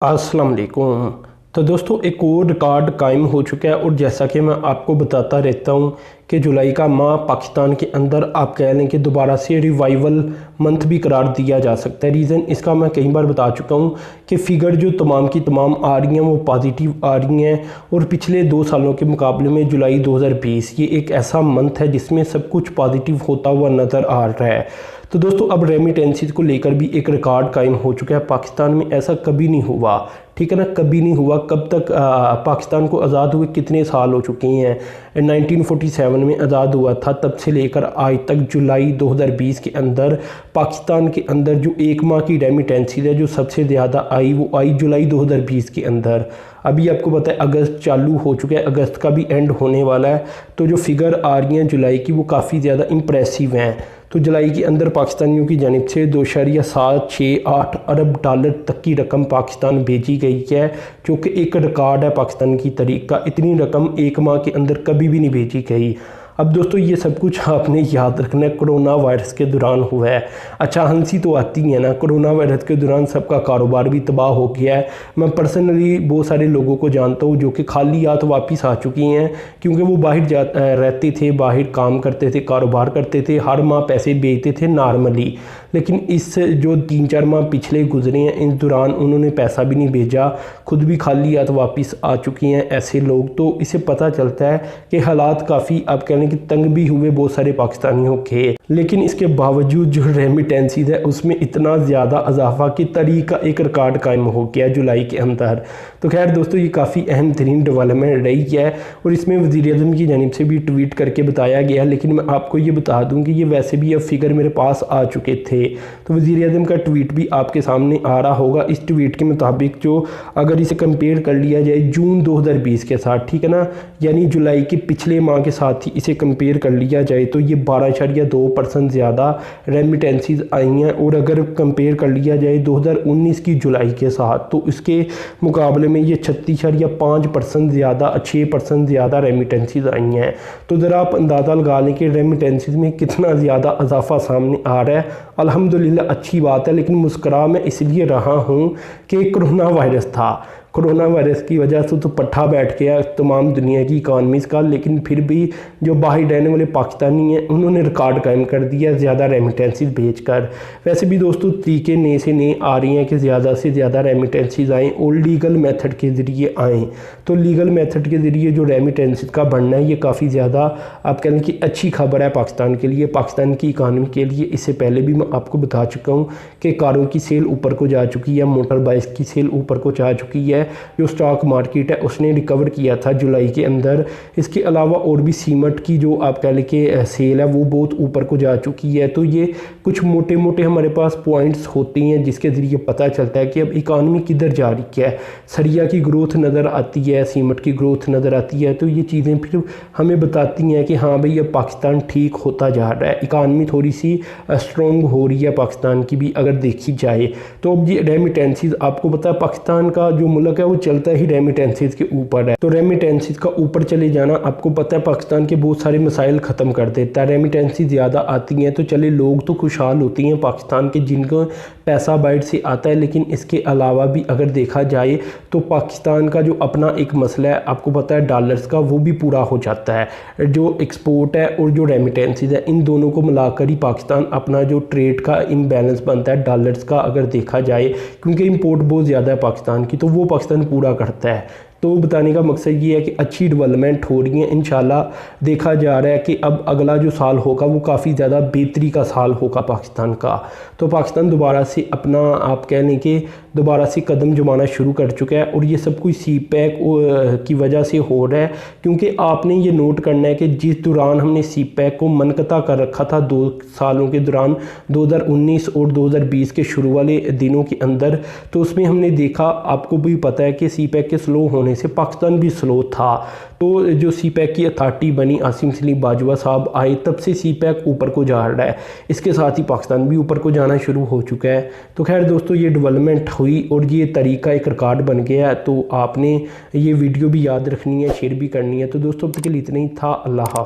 अस्सलाम वालेकुम। तो दोस्तों एक और रिकॉर्ड कायम हो चुका है और जैसा कि मैं आपको बताता रहता हूँ कि जुलाई का माह पाकिस्तान के अंदर आप कह लें कि दोबारा से रिवाइवल मंथ भी करार दिया जा सकता है। रीज़न इसका मैं कई बार बता चुका हूँ कि फ़िगर जो तमाम की तमाम आ रही हैं वो पॉजिटिव आ रही हैं और पिछले 2 सालों के मुकाबले में जुलाई 2020 ये एक ऐसा मंथ है जिसमें सब कुछ पॉजिटिव होता हुआ नज़र आ रहा है। तो दोस्तों अब रेमिटेंसीज को लेकर भी एक रिकॉर्ड कायम हो चुका है। पाकिस्तान में ऐसा कभी नहीं हुआ, ठीक है ना, कभी नहीं हुआ। कब तक पाकिस्तान को आज़ाद हुए कितने साल हो चुके हैं। 1947 में आज़ाद हुआ था, तब से लेकर आज तक जुलाई 2020 के अंदर पाकिस्तान के अंदर जो एक माह की रेमिटेंसीज है जो सबसे ज़्यादा आई वो आई जुलाई 2020 के अंदर। अभी आपको पता है अगस्त चालू हो चुका है, अगस्त का भी एंड होने वाला है। तो जो फिगर आ रही हैं जुलाई की वो काफ़ी ज़्यादा इम्प्रेसिव हैं। तो जुलाई के अंदर पाकिस्तानियों की जानिब से 2.768 अरब डॉलर तक की रकम पाकिस्तान भेजी गई है, जो कि एक रिकॉर्ड है पाकिस्तान की तारीख का। इतनी रकम एक माह के अंदर कभी भी नहीं भेजी गई। अब दोस्तों ये सब कुछ आपने याद रखना है कोरोना वायरस के दौरान हुआ है। अच्छा हंसी तो आती है ना, कोरोना वायरस के दौरान सबका कारोबार भी तबाह हो गया है। मैं पर्सनली बहुत सारे लोगों को जानता हूँ जो कि खाली हाथ वापस आ चुकी हैं, क्योंकि वो बाहर रहते थे, बाहर काम करते थे, कारोबार करते थे, हर माह पैसे भेजते थे नॉर्मली। लेकिन इस जो 3-4 माह पिछले गुजरे हैं इस दौरान उन्होंने पैसा भी नहीं भेजा, खुद भी खाली हाथ वापस आ चुकी हैं ऐसे लोग। तो इससे पता चलता है कि हालात काफ़ी आप कह लें कि तंग भी हुए बहुत सारे पाकिस्तानियों के। लेकिन इसके बावजूद जो रेमिटेंसीज है उसमें इतना ज़्यादा इजाफा की तारीख का एक रिकॉर्ड कायम हो गया जुलाई के अंदर। तो खैर दोस्तों ये काफ़ी अहम तरीन डेवलपमेंट रही है और इसमें वज़ीर-ए-आज़म की जानिब से भी ट्वीट करके बताया गया। लेकिन मैं आपको ये बता दूं कि ये वैसे भी अब फिगर मेरे पास आ चुके थे। तो वज़ीर-ए-आज़म का ट्वीट भी आपके सामने आ रहा होगा। इस ट्वीट के मुताबिक जो अगर इसे कंपेयर कर लिया जाए जून 2020 के साथ, ठीक है ना, यानी जुलाई के पिछले माह के साथ ही इसे कंपेयर कर लिया जाए तो ये 12.2% ज़्यादा रेमिटेंसीज आई हैं। और अगर कंपेयर कर लिया जाए 2019 की जुलाई के साथ तो इसके मुकाबले में ये 36.5% ज़्यादा 6% ज़्यादा रेमिटेंसीज आई हैं। तो ज़रा आप अंदाज़ा लगा लें कि रेमिटेंसीज में कितना ज़्यादा इजाफा सामने आ रहा है। अल्हम्दुलिल्लाह अच्छी बात है, लेकिन मुस्करा मैं इसलिए रहा हूँ कि कोरोना वायरस था। कोरोना वायरस की वजह से तो पट्ठा बैठ गया तमाम दुनिया की इकानमीज़ का, लेकिन फिर भी जो बाहर रहने वाले पाकिस्तानी हैं उन्होंने रिकॉर्ड कायम कर दिया ज़्यादा रेमिटेंसीज भेजकर। वैसे भी दोस्तों तरीके नए से नए आ रही हैं कि ज़्यादा से ज़्यादा रेमिटेंसीज आएँ और लीगल मेथड के ज़रिए आएँ। तो लीगल मेथड के ज़रिए जो रेमिटेंसीज का बढ़ना है ये काफ़ी ज़्यादा आप कह लें कि अच्छी खबर है पाकिस्तान के लिए, पाकिस्तान की इकानमी के लिए। इससे पहले भी मैं आपको बता चुका हूँ कि कारों की सेल ऊपर को जा चुकी है, मोटर बाइक की सेल ऊपर को जा चुकी है। जो स्टॉक मार्केट है उसने रिकवर किया था जुलाई के अंदर। इसके अलावा और भी सीमेंट की जो आप कह लें कि सेल है वो बहुत ऊपर को जा चुकी है। तो ये कुछ मोटे मोटे हमारे पास पॉइंट्स होते हैं जिसके ज़रिए पता चलता है कि अब इकानमी किधर जा रही है। सरिया की ग्रोथ नज़र आती है, सीमेंट की ग्रोथ नज़र आती है। तो ये चीज़ें फिर हमें बताती हैं कि हाँ भाई अब पाकिस्तान ठीक होता जा रहा है, इकानमी थोड़ी सी स्ट्रॉन्ग हो रही है पाकिस्तान की भी अगर देखी जाए। तो अब ये रेमिटेंसीज आपको पता है पाकिस्तान का जो मुल्क है वो चलता ही रेमिटेंसीज के ऊपर है। तो रेमिटेंसीज का ऊपर चले जाना आपको पता है पाकिस्तान के बहुत सारे मसाइल ख़त्म कर देता है। रेमिटेंसी ज़्यादा आती हैं तो चले लोग तो खुशहाल होती हैं पाकिस्तान के जिनको पैसा बाहर से आता है। लेकिन इसके अलावा भी अगर देखा जाए तो पाकिस्तान का जो अपना एक मसला है आपको पता है डॉलर्स का, वो भी पूरा हो जाता है। जो एक्सपोर्ट है और जो रेमिटेंसीज है इन दोनों को मिलाकर ही पाकिस्तान अपना जो ट्रेड का इम्बैलेंस बनता है डॉलर्स का अगर देखा जाए, क्योंकि इंपोर्ट बहुत ज़्यादा है पाकिस्तान की, तो वो पाकिस्तान पूरा करता है। तो बताने का मकसद ये है कि अच्छी डेवलपमेंट हो रही है। इंशाल्लाह देखा जा रहा है कि अब अगला जो साल होगा वो काफ़ी ज़्यादा बेहतरी का साल होगा पाकिस्तान का। तो पाकिस्तान दोबारा से अपना आप कह लें कि दोबारा से कदम जमाना शुरू कर चुका है और ये सब कुछ CPEC की वजह से हो रहा है। क्योंकि आपने ये नोट करना है कि जिस दौरान हमने CPEC को मनक़ता कर रखा था 2 सालों के दौरान 2019 और 2020 के शुरू वाले दिनों के अंदर, तो उसमें हमने देखा, आपको भी पता है कि CPEC के स्लो होने से पाकिस्तान भी स्लो था। तो जो CPEC की अथॉरिटी बनी, आसिम सलीम बाजवा साहब आए, तब से CPEC ऊपर को जा रहा है। इसके साथ ही पाकिस्तान भी ऊपर को जाना शुरू हो चुका है। तो खैर दोस्तों ये डेवलपमेंट हुई और ये तरीका एक रिकॉर्ड बन गया है। तो आपने ये वीडियो भी याद रखनी है, शेयर भी करनी है। तो दोस्तों अब तक के लिए इतना ही था। अल्लाह हाफ़िज़।